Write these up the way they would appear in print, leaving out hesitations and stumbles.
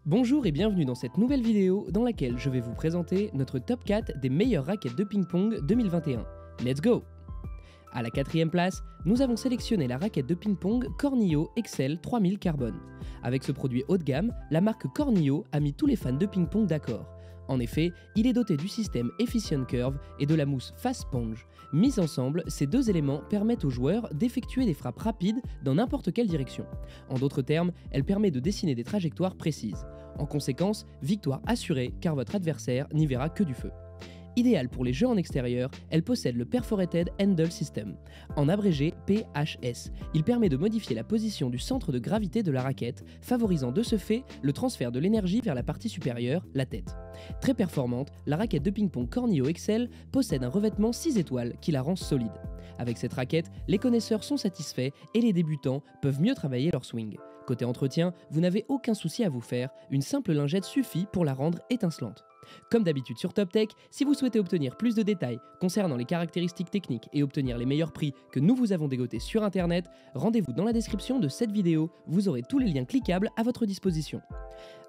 Bonjour et bienvenue dans cette nouvelle vidéo dans laquelle je vais vous présenter notre top 4 des meilleures raquettes de ping-pong 2021. Let's go! À la quatrième place, nous avons sélectionné la raquette de ping-pong Cornillo Excel 3000 Carbone. Avec ce produit haut de gamme, la marque Cornillo a mis tous les fans de ping-pong d'accord. En effet, il est doté du système Efficient Curve et de la mousse Fast Sponge. Mis ensemble, ces deux éléments permettent aux joueurs d'effectuer des frappes rapides dans n'importe quelle direction. En d'autres termes, elle permet de dessiner des trajectoires précises. En conséquence, victoire assurée car votre adversaire n'y verra que du feu. Idéale pour les jeux en extérieur, elle possède le Perforated Handle System, en abrégé PHS. Il permet de modifier la position du centre de gravité de la raquette, favorisant de ce fait le transfert de l'énergie vers la partie supérieure, la tête. Très performante, la raquette de ping-pong Cornillo Excel possède un revêtement 6 étoiles qui la rend solide. Avec cette raquette, les connaisseurs sont satisfaits et les débutants peuvent mieux travailler leur swing. Côté entretien, vous n'avez aucun souci à vous faire, une simple lingette suffit pour la rendre étincelante. Comme d'habitude sur TopTech, si vous souhaitez obtenir plus de détails concernant les caractéristiques techniques et obtenir les meilleurs prix que nous vous avons dégotés sur internet, rendez-vous dans la description de cette vidéo, vous aurez tous les liens cliquables à votre disposition.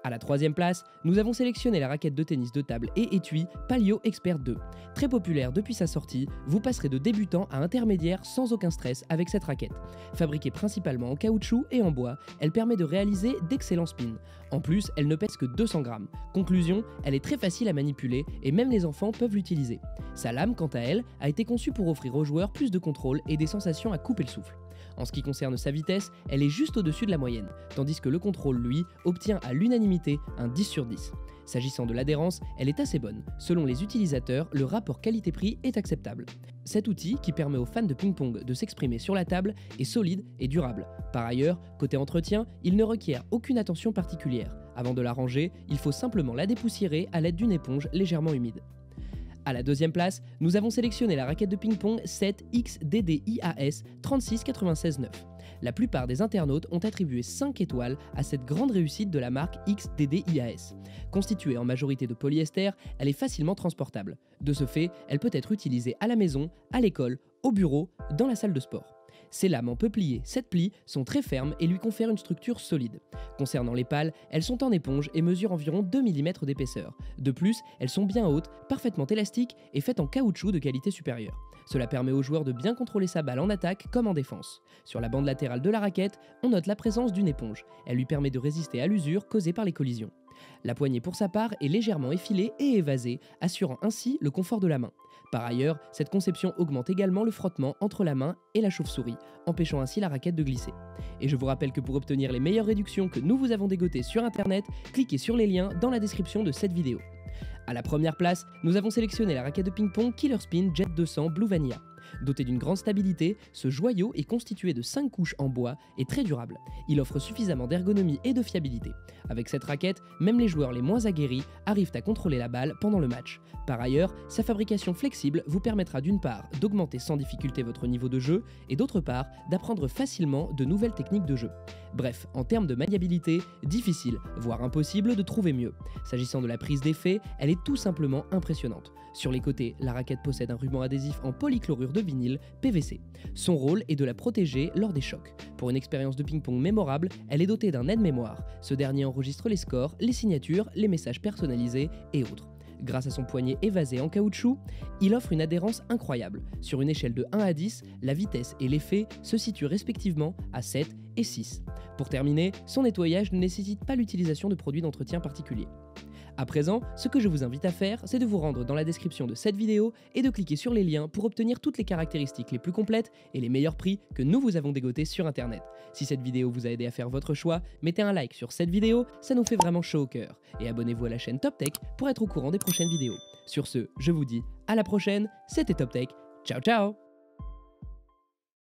À la troisième place, nous avons sélectionné la raquette de tennis de table et étui Palio Expert 2. Très populaire depuis sa sortie, vous passerez de débutant à intermédiaire sans aucun stress avec cette raquette. Fabriquée principalement en caoutchouc et en bois, elle permet de réaliser d'excellents spins. En plus, elle ne pèse que 200 grammes. Conclusion, elle est très facile à manipuler et même les enfants peuvent l'utiliser. Sa lame, quant à elle, a été conçue pour offrir aux joueurs plus de contrôle et des sensations à couper le souffle. En ce qui concerne sa vitesse, elle est juste au-dessus de la moyenne, tandis que le contrôle, lui, obtient à l'unanimité un 10 sur 10. S'agissant de l'adhérence, elle est assez bonne. Selon les utilisateurs, le rapport qualité-prix est acceptable. Cet outil, qui permet aux fans de ping-pong de s'exprimer sur la table, est solide et durable. Par ailleurs, côté entretien, il ne requiert aucune attention particulière. Avant de la ranger, il faut simplement la dépoussiérer à l'aide d'une éponge légèrement humide. À la deuxième place, nous avons sélectionné la raquette de ping-pong 7 XDDIAS 36969. La plupart des internautes ont attribué 5 étoiles à cette grande réussite de la marque XDDIAS. Constituée en majorité de polyester, elle est facilement transportable. De ce fait, elle peut être utilisée à la maison, à l'école, au bureau, dans la salle de sport. Ses lames en peuplier 7 plis sont très fermes et lui confèrent une structure solide. Concernant les pales, elles sont en éponge et mesurent environ 2 mm d'épaisseur. De plus, elles sont bien hautes, parfaitement élastiques et faites en caoutchouc de qualité supérieure. Cela permet au joueur de bien contrôler sa balle en attaque comme en défense. Sur la bande latérale de la raquette, on note la présence d'une éponge. Elle lui permet de résister à l'usure causée par les collisions. La poignée pour sa part est légèrement effilée et évasée, assurant ainsi le confort de la main. Par ailleurs, cette conception augmente également le frottement entre la main et la chauve-souris, empêchant ainsi la raquette de glisser. Et je vous rappelle que pour obtenir les meilleures réductions que nous vous avons dégotées sur internet, cliquez sur les liens dans la description de cette vidéo. À la première place, nous avons sélectionné la raquette de ping-pong Killer Spin Jet 200 Blue Vanilla. Doté d'une grande stabilité, ce joyau est constitué de 5 couches en bois et très durable. Il offre suffisamment d'ergonomie et de fiabilité. Avec cette raquette, même les joueurs les moins aguerris arrivent à contrôler la balle pendant le match. Par ailleurs, sa fabrication flexible vous permettra d'une part d'augmenter sans difficulté votre niveau de jeu et d'autre part d'apprendre facilement de nouvelles techniques de jeu. Bref, en termes de maniabilité, difficile, voire impossible de trouver mieux. S'agissant de la prise d'effet, elle est tout simplement impressionnante. Sur les côtés, la raquette possède un ruban adhésif en polychlorure de vinyle PVC. Son rôle est de la protéger lors des chocs. Pour une expérience de ping-pong mémorable, elle est dotée d'un aide-mémoire. Ce dernier enregistre les scores, les signatures, les messages personnalisés et autres. Grâce à son poignet évasé en caoutchouc, il offre une adhérence incroyable. Sur une échelle de 1 à 10, la vitesse et l'effet se situent respectivement à 7 et 6. Pour terminer, son nettoyage ne nécessite pas l'utilisation de produits d'entretien particuliers. À présent, ce que je vous invite à faire, c'est de vous rendre dans la description de cette vidéo et de cliquer sur les liens pour obtenir toutes les caractéristiques les plus complètes et les meilleurs prix que nous vous avons dégotés sur internet. Si cette vidéo vous a aidé à faire votre choix, mettez un like sur cette vidéo, ça nous fait vraiment chaud au cœur. Et abonnez-vous à la chaîne TopTech pour être au courant des prochaines vidéos. Sur ce, je vous dis à la prochaine, c'était TopTech, ciao ciao!